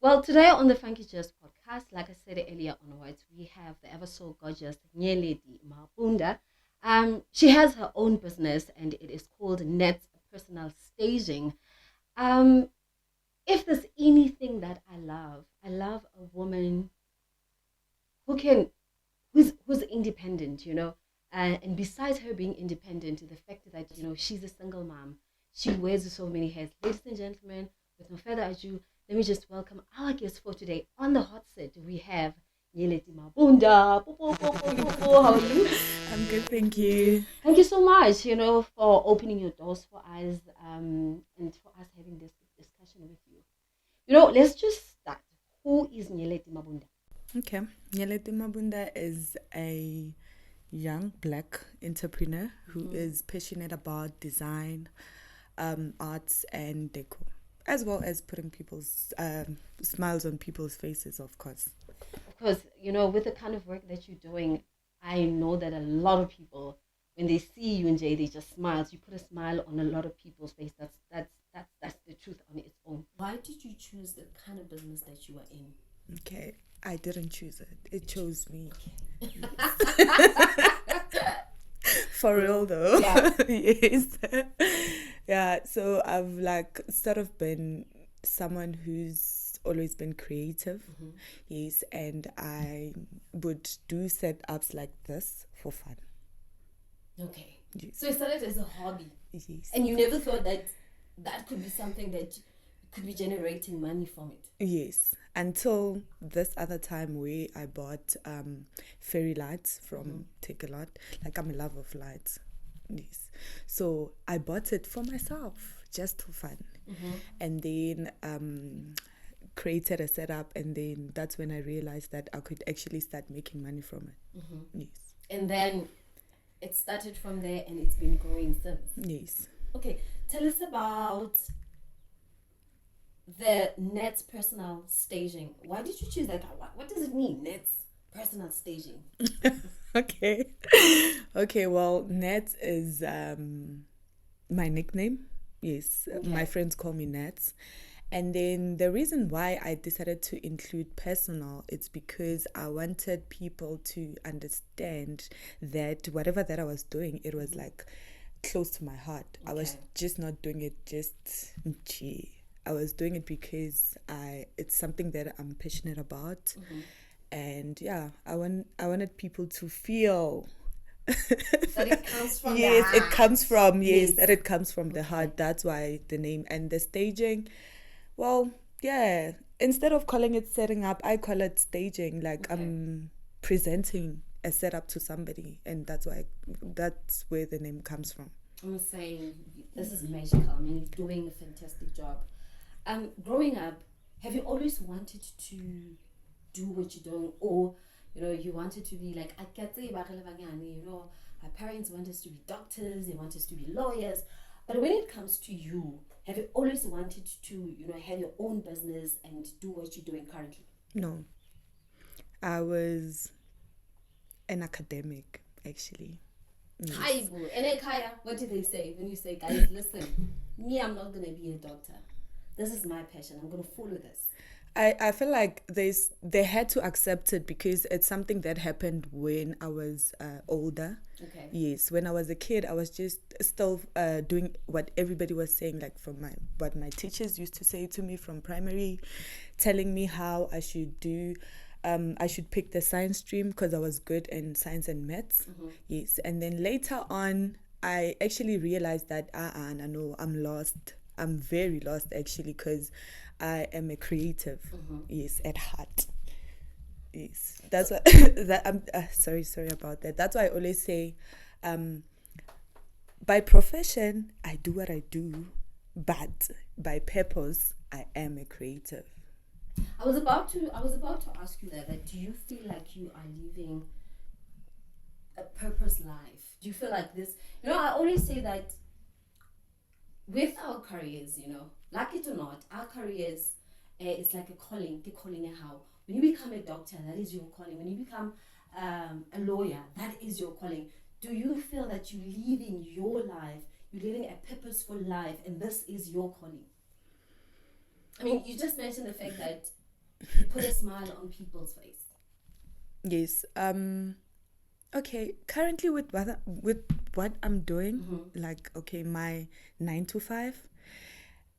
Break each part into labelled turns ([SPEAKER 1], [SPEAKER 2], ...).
[SPEAKER 1] Well, today on the Funky Jazz podcast, like I said earlier onwards, we have the ever so gorgeous Nyeledi Mabunda. She has her own business and it is called Net Personal Staging. Um, if there's anything that I love a woman who can who's independent, and besides her being independent, the fact that she's a single mom, she wears so many hats. Ladies and gentlemen, with no further ado, let me just welcome our guest for today. On the hot seat, we have Nyeleti Mabunda. How are you?
[SPEAKER 2] I'm good, thank you.
[SPEAKER 1] Thank you so much, for opening your doors for us, and for us having this discussion with you. Let's just start. Who is Nyeleti Mabunda?
[SPEAKER 2] Okay. Nyeleti Mabunda is a young black entrepreneur who is passionate about design, arts, and decor, as well as putting people's smiles on people's faces, of course.
[SPEAKER 1] Because with the kind of work that you're doing, I know that a lot of people, when they see you and Jay, they just smile. You put a smile on a lot of people's face. That's the truth on its own.
[SPEAKER 3] Why did you choose the kind of business that you are in?
[SPEAKER 2] Okay. I didn't choose it. It chose me. For real though.
[SPEAKER 1] Yeah.
[SPEAKER 2] Yes. Yeah. So I've sort of been someone who's always been creative. Yes. And I would do setups like this for fun.
[SPEAKER 3] Okay.
[SPEAKER 2] Yes.
[SPEAKER 3] So it started as a hobby.
[SPEAKER 2] Yes.
[SPEAKER 3] And you never thought that that could be something that you could be generating money from it.
[SPEAKER 2] Yes. Until this other time where I bought fairy lights from Takealot. I'm a lover of lights. Yes. So I bought it for myself, just for fun. And then created a setup, and then that's when I realized that I could actually start making money from it. Yes.
[SPEAKER 3] And then it started from there and it's been growing since.
[SPEAKER 2] Yes.
[SPEAKER 3] Okay. Tell us about the Nets personal staging. Why did you choose that? What does it mean, Nets personal staging?
[SPEAKER 2] Okay. Okay, well, Nets is my nickname. Yes.
[SPEAKER 3] Okay.
[SPEAKER 2] My friends call me Nets. And then the reason why I decided to include personal, it's because I wanted people to understand that whatever that I was doing, it was close to my heart. I was just not doing it just gee. I was doing it because it's something that I'm passionate about. And yeah, I wanted people to feel
[SPEAKER 3] That it comes from
[SPEAKER 2] yes,
[SPEAKER 3] the
[SPEAKER 2] it
[SPEAKER 3] heart.
[SPEAKER 2] comes from
[SPEAKER 3] Yes.
[SPEAKER 2] that it comes from the heart. That's why the name and the staging. Well, yeah. Instead of calling it setting up, I call it staging. I'm presenting a setup to somebody, and that's where the name comes from.
[SPEAKER 3] I'm saying this is magical. I mean, you're doing a fantastic job. Growing up, have you always wanted to do what you're doing, or you wanted to be like our parents want us to be doctors, they want us to be lawyers, but when it comes to you, have you always wanted to have your own business and do what you're doing currently?
[SPEAKER 2] No, I was an academic actually.
[SPEAKER 3] Hi, boo. And Kaya, what do they say when you say, guys, listen, me, I'm not gonna be a doctor. This is my passion. I'm gonna follow this.
[SPEAKER 2] I feel like they had to accept it because it's something that happened when I was older.
[SPEAKER 3] Okay.
[SPEAKER 2] Yes, when I was a kid, I was just still doing what everybody was saying, from what my teachers used to say to me from primary, telling me how I should do. I should pick the science stream because I was good in science and maths. Yes, and then later on, I actually realized that no, I'm lost. I'm very lost actually because I am a creative. Yes, at heart. Yes, that's what that I'm sorry about that. That's why I always say, by profession I do what I do, but by purpose I am a creative.
[SPEAKER 3] I was about to ask you that do you feel like you are living a purpose life? Do you feel like this? I always say that with our careers, like it or not, our careers, it's like a calling. The calling how when you become a doctor, that is your calling. When you become a lawyer, that is your calling. Do you feel that you're living your life? You're living a purposeful life, and this is your calling. I mean, you just mentioned the fact that you put a smile on people's face?
[SPEAKER 2] Yes. Okay. Currently, with what I'm doing, like okay, my 9 to 5.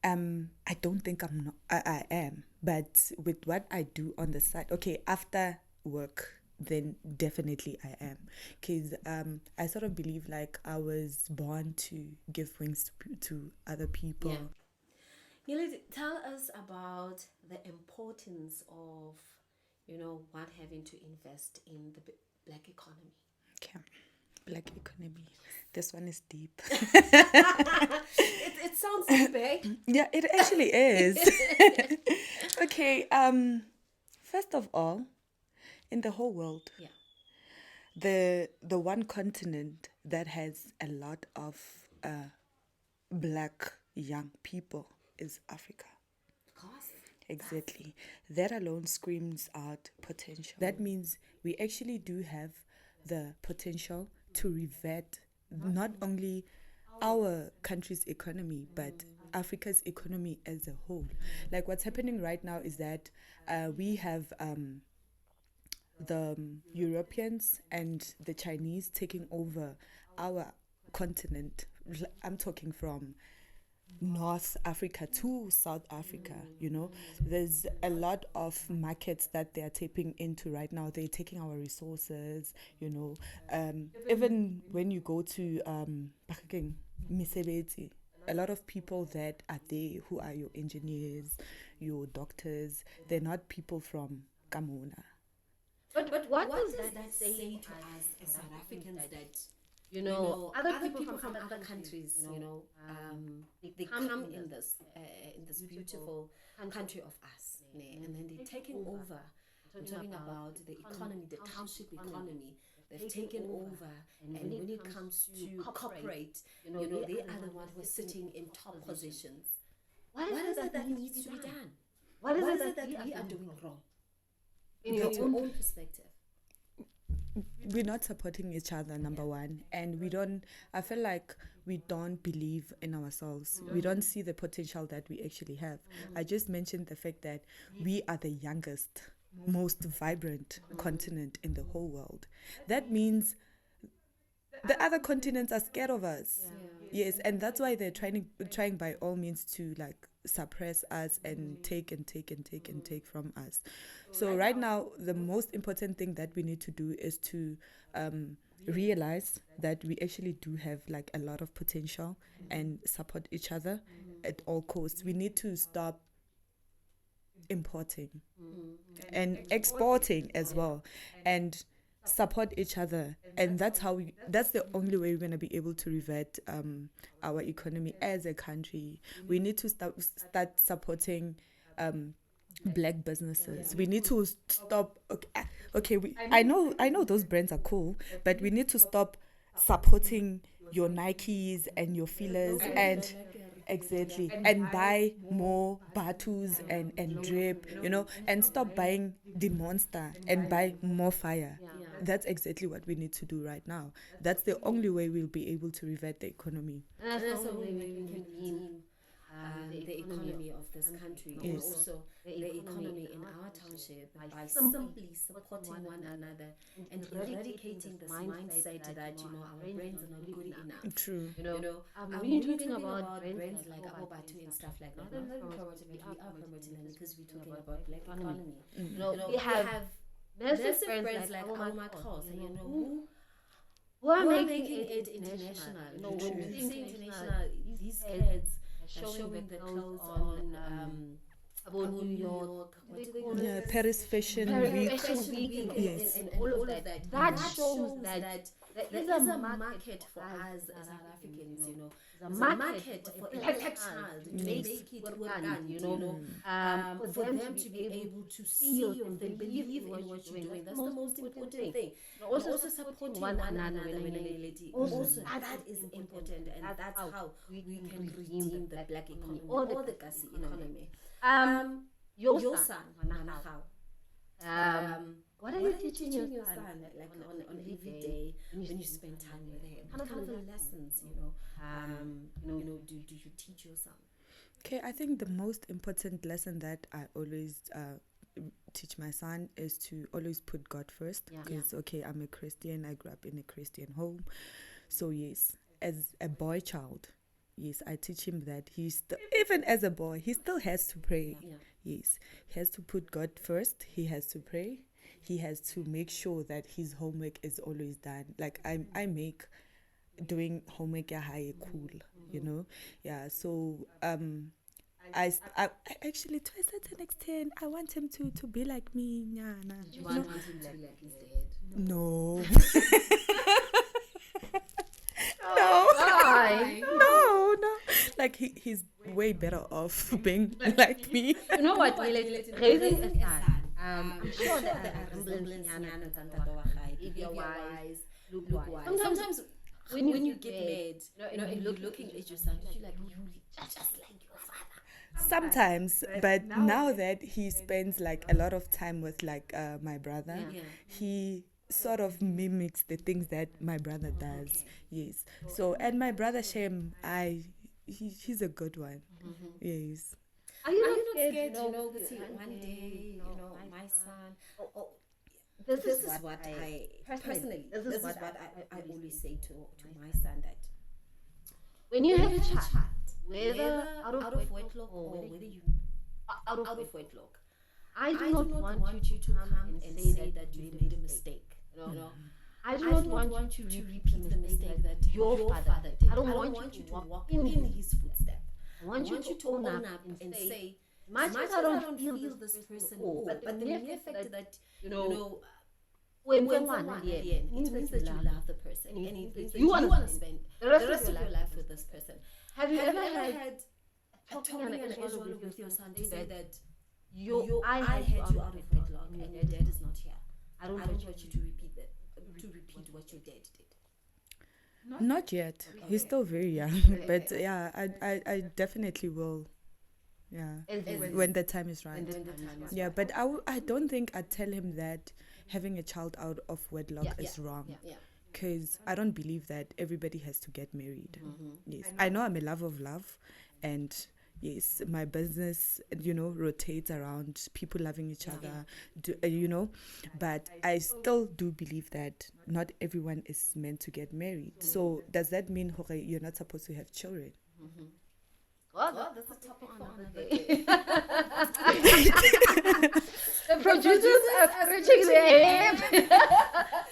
[SPEAKER 2] I don't think I'm not. I am, but with what I do on the side, okay, after work, then definitely I am, because I sort of believe like I was born to give wings to other people.
[SPEAKER 3] Yeah. Nyeledi, tell us about the importance of, one having to invest in the black economy.
[SPEAKER 2] Okay, black economy. This one is deep.
[SPEAKER 3] It sounds deep, eh?
[SPEAKER 2] Yeah, it actually is. Okay. First of all, in the whole world,
[SPEAKER 3] Yeah.
[SPEAKER 2] the one continent that has a lot of black young people is Africa.
[SPEAKER 3] Of course.
[SPEAKER 2] Exactly. That alone screams out potential. That means we actually do have the potential to revert not only our country's economy, but Africa's economy as a whole. Like what's happening right now is that we have the Europeans and the Chinese taking over our continent. I'm talking from North Africa to South Africa, there's a lot of markets that they are tapping into right now. They're taking our resources, even when you go to Mesebetsi, a lot of people that are there who are your engineers, your doctors, they're not people from Kamona.
[SPEAKER 3] But what does that say to us as South Africans that other people from other countries, they come in this beautiful country of us, and then they're taking over. I'm talking about the economy, the township economy. They've taken over, and when it comes to corporate, they are the ones who are sitting in top positions. What is it that needs to be done? What is it that we are doing wrong? In your own perspective.
[SPEAKER 2] We're not supporting each other, number one, and I feel like we don't believe in ourselves. We don't see the potential that we actually have. I just mentioned the fact that we are the youngest, most vibrant continent in the whole world. That means the other continents are scared of us. Yes, and that's why they're trying by all means to like suppress us and take from us. So right now, the most important thing that we need to do is to realize that we actually do have like a lot of potential and support each other at all costs. We need to stop importing and exporting as well, and support each other, and that's the only way we're going to be able to revert our economy as a country. We need to start supporting black businesses. We need to stop. I know those brands are cool, but we need to stop supporting your Nikes and your Filas and exactly, and buy more Batus and Drip, and stop buying the Monster and buy more Fire. That's exactly what we need to do right now. That's the only way we'll be able to revert the economy.
[SPEAKER 3] And that's the only way we can redeem the economy of this country, and also the economy in our township, by simply supporting one another and eradicating this mindset that our brains are not good enough.
[SPEAKER 2] True.
[SPEAKER 3] When you're talking about brands like Abobatu and stuff like that, not very promoting, but we are promoting them because we're talking about black economy. We have massive brands like Alma Cross, who are making it international. When you say international, these kids showing the clothes on about New York, what do they call it?
[SPEAKER 2] Paris Fashion Week.
[SPEAKER 3] Fashion Week,
[SPEAKER 2] Yes.
[SPEAKER 3] and all of that. That shows that there is a market for us as South Africans, There's a market for a black child to make it work, for them to be able to see you and they believe in what you're doing. That's the most important thing. Also supporting one another when lady. Also, that is important, and that's how we can redeem the black economy or the Kasi economy. Your son, what are you teaching your son, like on every day when you spend time with him? What kind of lessons, do you teach your son?
[SPEAKER 2] Okay, I think the most important lesson that I always teach my son is to always put God first.
[SPEAKER 1] Yeah.
[SPEAKER 2] Because okay, I'm a Christian. I grew up in a Christian home, so yes, as a boy child, yes, I teach him that even as a boy, he still has to pray.
[SPEAKER 1] Yeah.
[SPEAKER 2] Yes, he has to put God first. He has to pray. He has to make sure that his homework is always done. Like I make doing homework high cool, you know. Yeah. So I actually, to a certain extent, I want him to be like me. Yeah, nah.
[SPEAKER 3] Did you want him to be like his dad?
[SPEAKER 2] No.
[SPEAKER 1] Why?
[SPEAKER 2] No. Like he's way better off being like me.
[SPEAKER 1] You know what? Raising a son. I'm
[SPEAKER 3] I'm
[SPEAKER 1] sure there are resemblance if you're wise, look wise.
[SPEAKER 3] Sometimes when you get
[SPEAKER 1] married,
[SPEAKER 3] mad, and you're looking at your son, you're like, you just like your father.
[SPEAKER 2] Sometimes, but now that he spends like a lot of time with like my brother,
[SPEAKER 3] Yeah.
[SPEAKER 2] he sort of mimics the things that my brother does. Yes. So, and my brother Shem, he's a good one. Yes.
[SPEAKER 1] Are
[SPEAKER 3] Are
[SPEAKER 1] you
[SPEAKER 3] you
[SPEAKER 1] not
[SPEAKER 3] not
[SPEAKER 1] scared?
[SPEAKER 3] scared,
[SPEAKER 1] You know,
[SPEAKER 3] to see one day, my son?
[SPEAKER 1] This
[SPEAKER 3] This
[SPEAKER 1] is
[SPEAKER 3] is
[SPEAKER 1] what I
[SPEAKER 3] personally,
[SPEAKER 1] this
[SPEAKER 3] this
[SPEAKER 1] is
[SPEAKER 3] is
[SPEAKER 1] what
[SPEAKER 3] what
[SPEAKER 1] I
[SPEAKER 3] I always say to my son, that
[SPEAKER 1] when you have a
[SPEAKER 3] a
[SPEAKER 1] child,
[SPEAKER 3] child,
[SPEAKER 1] whether out of wedlock or whether you out of wedlock, I do not want you to come and say that you made a mistake. You know, I do not want you to repeat the mistake that your father did. I don't want you to walk in his footsteps. I want you to own up and say, much as I don't feel this person, but the mere fact that you know. When someone at the end, it means that you love the person, and it means that you want to spend the rest of your life with this person. Have you ever had a talking and an issue with your son to say that I had you out of wedlock and your dad is not here? I don't want you to repeat that, to repeat what your dad did.
[SPEAKER 2] Not yet. He's still very young, but yeah, I definitely will. Yeah, when the time is right. Yeah, but I don't think I'd tell him that having a child out of wedlock is wrong.
[SPEAKER 3] Yeah.
[SPEAKER 2] Because I don't believe that everybody has to get married. Yes, I know I'm a lover of love, and yes, my business, rotates around people loving each other, but I still do believe that not everyone is meant to get married. So does that mean you're not supposed to have children?
[SPEAKER 1] Well, that's a topic for another day. The producers are scratching their head.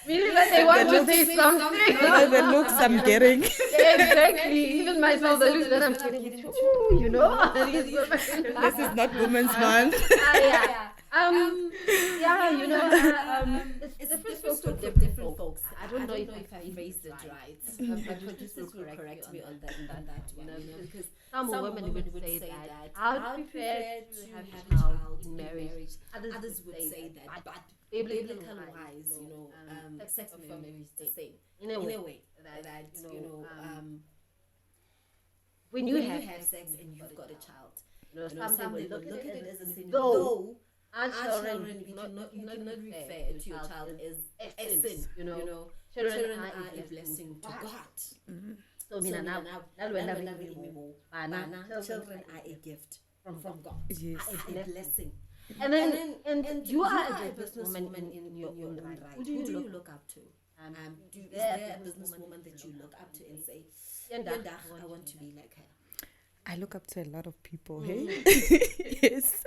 [SPEAKER 1] Meaning that they want to say something.
[SPEAKER 2] The looks I'm getting.
[SPEAKER 1] Exactly. Even myself, the looks that I'm getting. Ooh,
[SPEAKER 2] This is not Women's Month.
[SPEAKER 1] Yeah. It's different for different folks. I don't know if I phrased it right. My producers will correct me on that one. Because some women would say that I'd prefer to have a child in marriage. Others would say that, but biblical wise, sex before marriage is the same. In a way that when you have sex and you've got a child, some will look at it as a sin. Though our children, you cannot refer to your child as a sin. Children are a blessing to God. So children are a gift from God.
[SPEAKER 2] Yes.
[SPEAKER 1] Are a blessing. And then you are a businesswoman in your own right. Who do you look up to? Is there a businesswoman that you look up to and say, I want to be like her?
[SPEAKER 2] I look up to a lot of people. Hey, yes.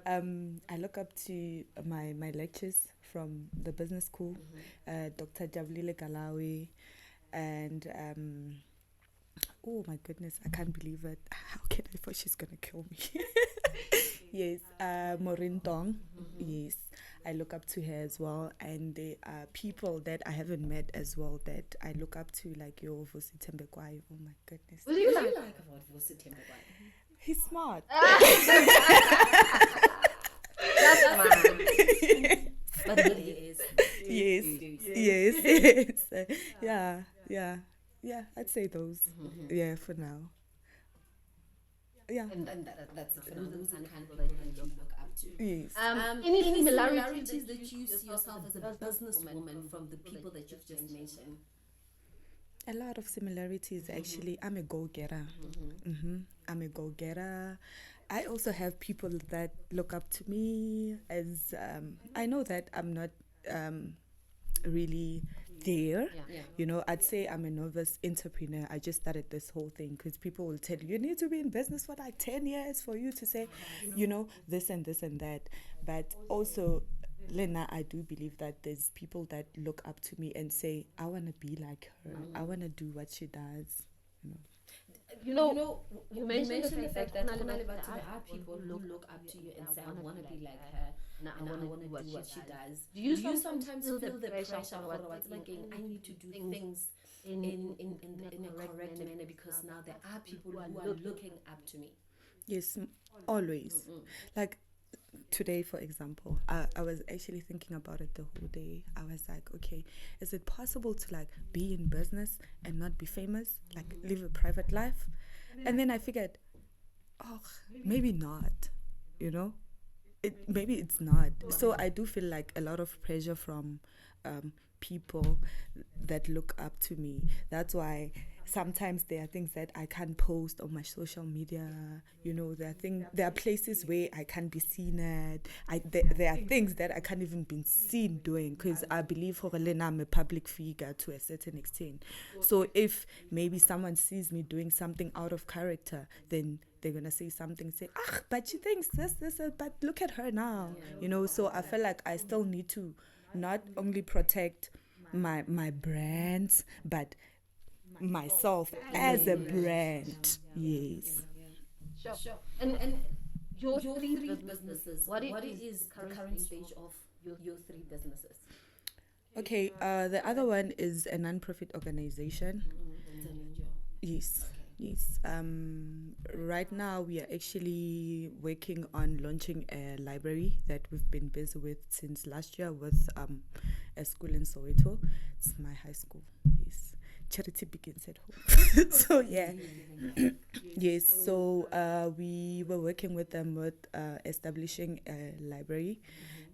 [SPEAKER 2] I look up to my lectures from the business school, Dr. Javlile Galawi, and oh my goodness, I can't believe it. How can I? Thought she's gonna kill me. Yes, Maureen Tong. Yes, I look up to her as well, and there are people that I haven't met as well that I look up to, like your Vusi Tembekwayo. Oh my goodness.
[SPEAKER 1] What do you like
[SPEAKER 3] about Vusi Tembekwayo?
[SPEAKER 2] He's smart.
[SPEAKER 1] That's fine.
[SPEAKER 3] But he is.
[SPEAKER 2] Yes. Yeah. I'd say those. Yeah, for now. Yeah.
[SPEAKER 3] And that's it. Those are the kind of people that you look up to.
[SPEAKER 2] Yes.
[SPEAKER 1] Any similarities
[SPEAKER 3] that you see yourself as a businesswoman from the people that you've just mentioned?
[SPEAKER 2] A lot of similarities, actually. I'm a go-getter. I'm a go-getter. I also have people that look up to me as I know that I'm not really there.
[SPEAKER 1] Yeah.
[SPEAKER 2] You know, I'd say I'm a novice entrepreneur. I just started this whole thing because people will tell you, you need to be in business for like 10 years for you to say, you know, this and this and that. But also, Lena, I do believe that there's people that look up to me and say, I want to be like her. I want to do what she does. You know.
[SPEAKER 3] You mentioned the fact that there are people who look up to you and say, I want to be like her, and I want to do what she does. Do you sometimes feel the pressure for what's like, I need to do things in a correct manner because now there are people who are looking up to me?
[SPEAKER 2] Yes, always. Like today, for example, I was actually thinking about it the whole day. I was like, okay, is it possible to like be in business and not be famous, like live a private life? And then I figured, oh, maybe not, you know? Maybe it's not. So I do feel like a lot of pressure from people that look up to me. That's why sometimes there are things that I can't post on my social media. You know, there are places where I can't be seen at. There are things that I can't even be seen doing because I believe for Elena, I'm a public figure to a certain extent. So if maybe someone sees me doing something out of character, then they're gonna say something, say, but she thinks this, but look at her now. You know, so I feel like I still need to not only protect my brands, but myself as a brand. Yes.
[SPEAKER 3] Sure. And your three businesses, what is the current stage of your three businesses?
[SPEAKER 2] Okay, the other one is a non-profit organization. Yes. Yes. Right now we are actually working on launching a library that we've been busy with since last year with a school in Soweto. It's my high school. Yes. Charity begins at home. So yeah. Yes. So we were working with them with establishing a library,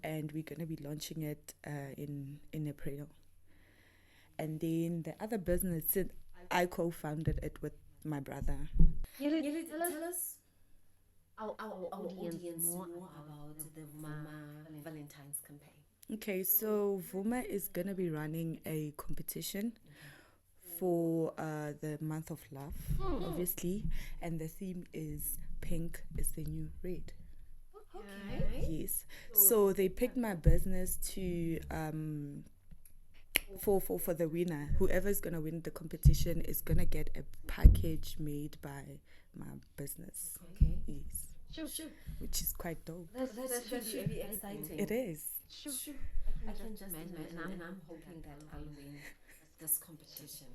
[SPEAKER 2] and we're gonna be launching it in April. And then the other business, I co-founded it with my brother.
[SPEAKER 3] Tell us our audience more about the Vuma Valentine's campaign.
[SPEAKER 2] Okay, so Vuma is gonna be running a competition for the month of love, obviously, and the theme is pink is the new red.
[SPEAKER 3] Okay.
[SPEAKER 2] Yes. So they picked my business to for the winner. Whoever's gonna win the competition is gonna get a package made by my business.
[SPEAKER 3] Okay.
[SPEAKER 2] Yes.
[SPEAKER 3] Sure.
[SPEAKER 2] Which is quite dope.
[SPEAKER 3] That should be exciting.
[SPEAKER 2] It is.
[SPEAKER 3] Sure. I can just imagine, and I'm hoping that I'll win this competition.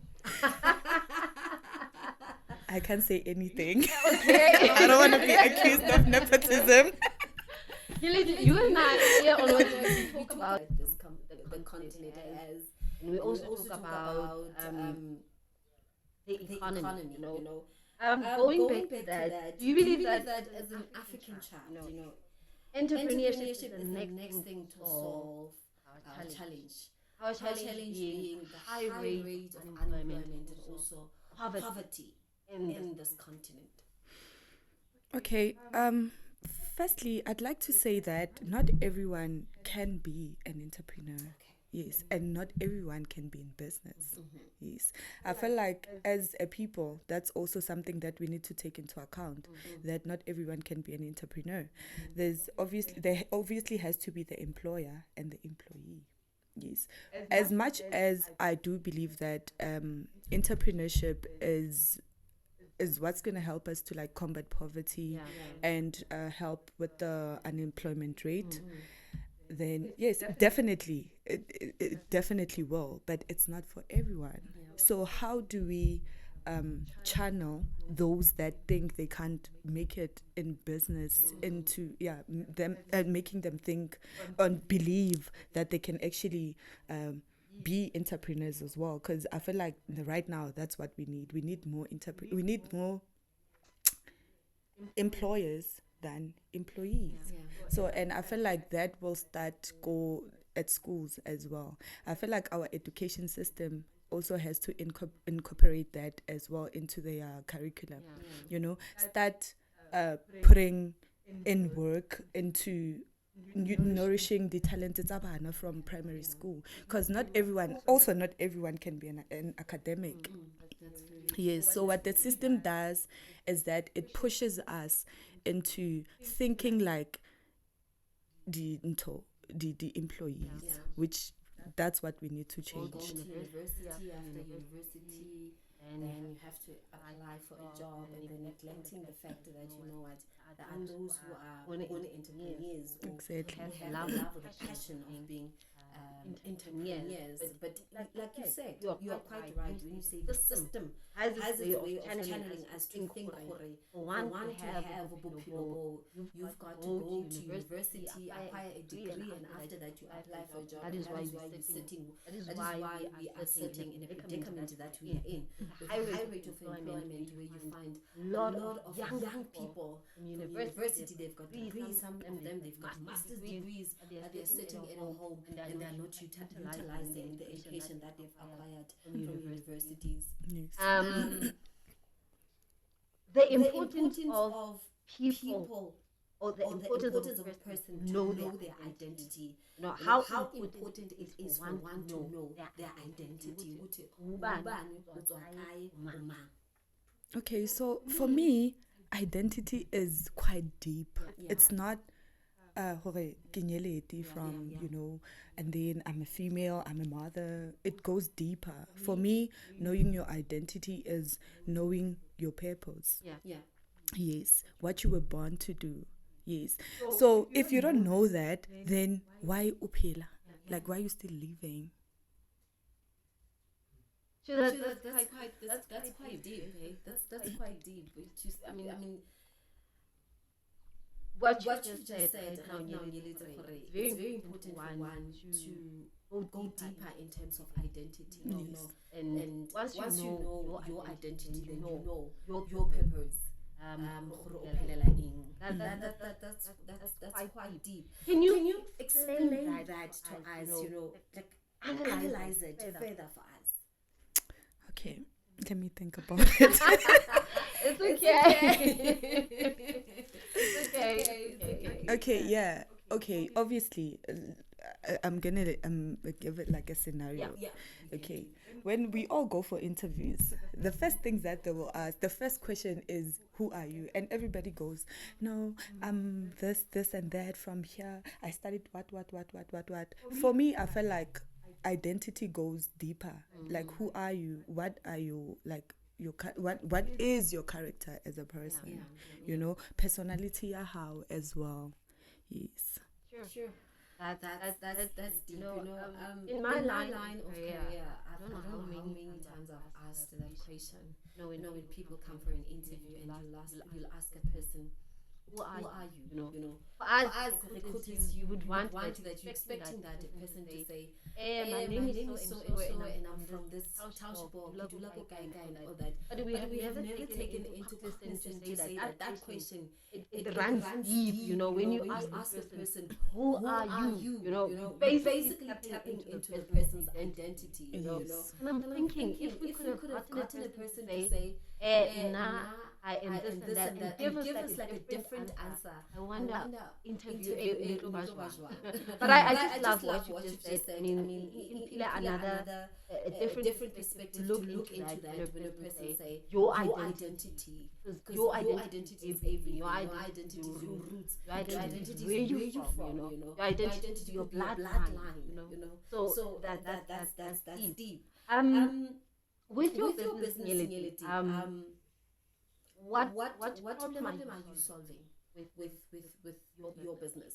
[SPEAKER 2] I can't say anything. Okay. I don't want to be accused of nepotism.
[SPEAKER 1] You and I here always
[SPEAKER 3] We talk about this the continent as,
[SPEAKER 1] and we also talk about the economy, you know. Going back to that, do you believe that
[SPEAKER 3] as an African child, you know,
[SPEAKER 1] entrepreneurship is the
[SPEAKER 3] next thing to solve our challenge?
[SPEAKER 1] Our challenge being
[SPEAKER 3] the high rate of unemployment and also poverty in this continent.
[SPEAKER 2] Okay. Firstly, I'd like to say that not everyone can be an entrepreneur.
[SPEAKER 3] Okay.
[SPEAKER 2] Yes, and not everyone can be in business. Yes, I feel like as a people, that's also something that we need to take into account. That not everyone can be an entrepreneur. There obviously has to be the employer and the employee. Yes, as much as I do believe that entrepreneurship is what's going to help us to like combat poverty and help with the unemployment rate. Then yes, definitely, it definitely will, but it's not for everyone. So how do we channel those that think they can't make it in business into them, making them think and believe that they can actually be entrepreneurs as well? Because I feel like right now that's what we need. We need more employers than employees. So, and I feel like that will go at schools as well. I feel like our education system also has to incorporate that as well into their curriculum. You know, start putting in work into nourishing the talented abana from primary school, because not everyone can be an academic. Yes, so what the system does is that it pushes us into thinking like the employees, which that's what we need to
[SPEAKER 3] Go
[SPEAKER 2] change.
[SPEAKER 3] to university after university, and then you have to apply for a job, and then neglecting the fact that there are those who are born entrepreneurs, or
[SPEAKER 2] Exactly.
[SPEAKER 3] who have the love or the passion of being entrepreneurs. But like you said, you are quite right when you say the system has its way of channeling us to think, for one to have a bophelo, you've got to go to university, acquire a degree, and after that you apply for a job.
[SPEAKER 1] That is why we are sitting in a predicament that we are in, with a high rate of employment, where you find a lot of young people from university. They've got degrees, some of them they've got master's degrees, but they're sitting at home and they're not utilizing the education that they've acquired from universities.
[SPEAKER 2] Yes.
[SPEAKER 1] The importance of people, or the
[SPEAKER 3] or
[SPEAKER 1] importance of a person to know their identity. How important it is for one to know their identity.
[SPEAKER 2] Okay, so for me, identity is quite deep. It's not hore ke nyeledi from, and then I'm a female, I'm a mother. It goes deeper. For me, knowing your identity is knowing your purpose.
[SPEAKER 3] Yeah.
[SPEAKER 2] Yes, what you were born to do. Yes. So if you don't know that, then why uphela? Like, why are you still living?
[SPEAKER 1] So
[SPEAKER 3] That's quite deep. Eh? That's quite deep. I mean,
[SPEAKER 1] what
[SPEAKER 3] what
[SPEAKER 1] you
[SPEAKER 3] you just said
[SPEAKER 1] right now,
[SPEAKER 3] Nyeleti, it's very important for one to go deeper in terms of identity. And once you know your identity, then you know your purpose. That's quite deep.
[SPEAKER 1] Can you
[SPEAKER 3] Explain
[SPEAKER 1] that
[SPEAKER 3] that to us? Like
[SPEAKER 1] analyze
[SPEAKER 3] it further for us.
[SPEAKER 2] Okay, let me think about it.
[SPEAKER 1] It's okay. It's okay.
[SPEAKER 2] Okay, yeah. Okay, obviously, I'm gonna give it like a scenario.
[SPEAKER 3] Yeah.
[SPEAKER 2] Okay, when we all go for interviews, the first things that they will ask, the first question is, who are you? And everybody goes, no, I'm this, and that from here. I studied what. For me, I feel like identity goes deeper. Like, who are you? What are you? Like, what is your character as a person? Personality, how as well. Yes.
[SPEAKER 1] Sure.
[SPEAKER 3] That's deep.
[SPEAKER 1] In my line
[SPEAKER 3] of career, I don't know how many times I've asked that question. When people come for an interview and you'll ask a person, who are you?
[SPEAKER 1] For us,
[SPEAKER 3] as recruiters, you would want that you're expecting that person to say,
[SPEAKER 1] my name is so and so,
[SPEAKER 3] and I'm from this township or Kidulako Gaika and all that. But we have never taken into consideration to say that question,
[SPEAKER 1] it runs deep. When you ask a person, who are you?
[SPEAKER 3] You basically tapping into the person's identity.
[SPEAKER 2] Yes.
[SPEAKER 1] And I'm thinking, if we could have gotten a person to say, I am this and that, and give us like a different answer. I wonder, interview a little bit. But I just love what you just said. I mean, another a different perspective to look into that when a person say your identity. Because your identity is everything. Your identity is your roots. Your identity is where you're from. Your identity is your bloodline. So that's deep. With your business, what problem are you solving with your business?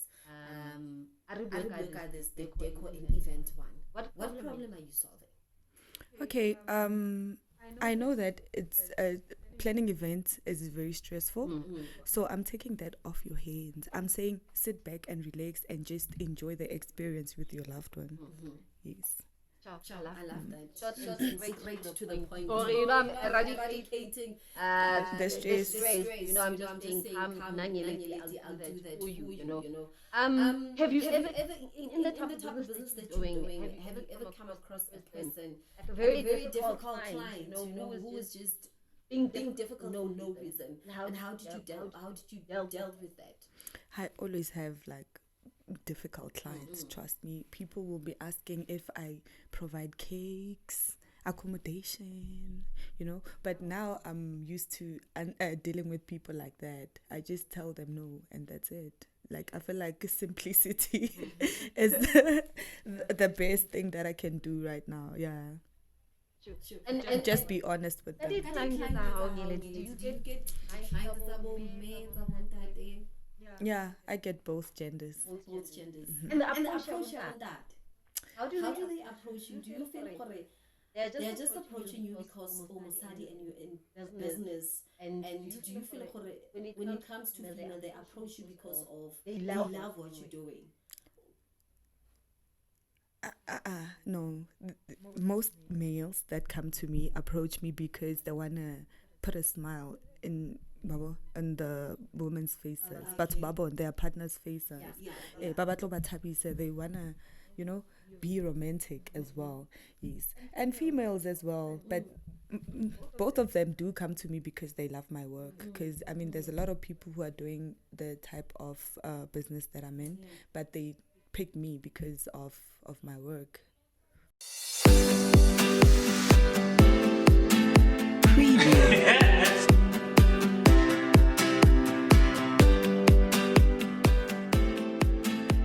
[SPEAKER 1] This deco and event one. What problem are you solving?
[SPEAKER 2] Okay, I know that it's planning events is very stressful, so I'm taking that off your hands. I'm saying sit back and relax and just enjoy the experience with your loved one. Yes.
[SPEAKER 3] I love that. Straight to the point.
[SPEAKER 1] I'm eradicating
[SPEAKER 2] the stress.
[SPEAKER 1] I'm just saying, come, I'll do that for you. Have you ever, in the type of business that you're doing, have you ever come across a person, like a very difficult client, who is just
[SPEAKER 3] being difficult
[SPEAKER 1] no
[SPEAKER 3] for no
[SPEAKER 1] reason.
[SPEAKER 3] reason? And how did you dealt with that?
[SPEAKER 2] I always have like difficult clients, trust me. People will be asking if I provide cakes, accommodation, but now I'm used to dealing with people like that. I just tell them no, and that's it. Like, I feel like simplicity is the best thing that I can do right now. Yeah.
[SPEAKER 1] Sure.
[SPEAKER 2] And just be honest with them.
[SPEAKER 1] Do you get
[SPEAKER 2] Yeah, I get both genders.
[SPEAKER 3] both genders?
[SPEAKER 1] And the
[SPEAKER 3] And the
[SPEAKER 1] approach
[SPEAKER 3] approach
[SPEAKER 1] around
[SPEAKER 3] around that.
[SPEAKER 1] How do
[SPEAKER 3] How
[SPEAKER 1] they
[SPEAKER 3] do they approach you? Do you feel they're just approaching you because Omusadi and you're in business?
[SPEAKER 1] And
[SPEAKER 3] do you feel when it comes to female, they approach you because of
[SPEAKER 1] they
[SPEAKER 3] they
[SPEAKER 1] love
[SPEAKER 3] love what you're doing?
[SPEAKER 2] No. Most males that come to me approach me because they wanna put a smile in the women's faces, but on their partners' faces. They wanna, be romantic as well. Yes, and females as well, but both of them do come to me because they love my work. Because there's a lot of people who are doing the type of business that I'm in, but they pick me because of my work.
[SPEAKER 4] Preview.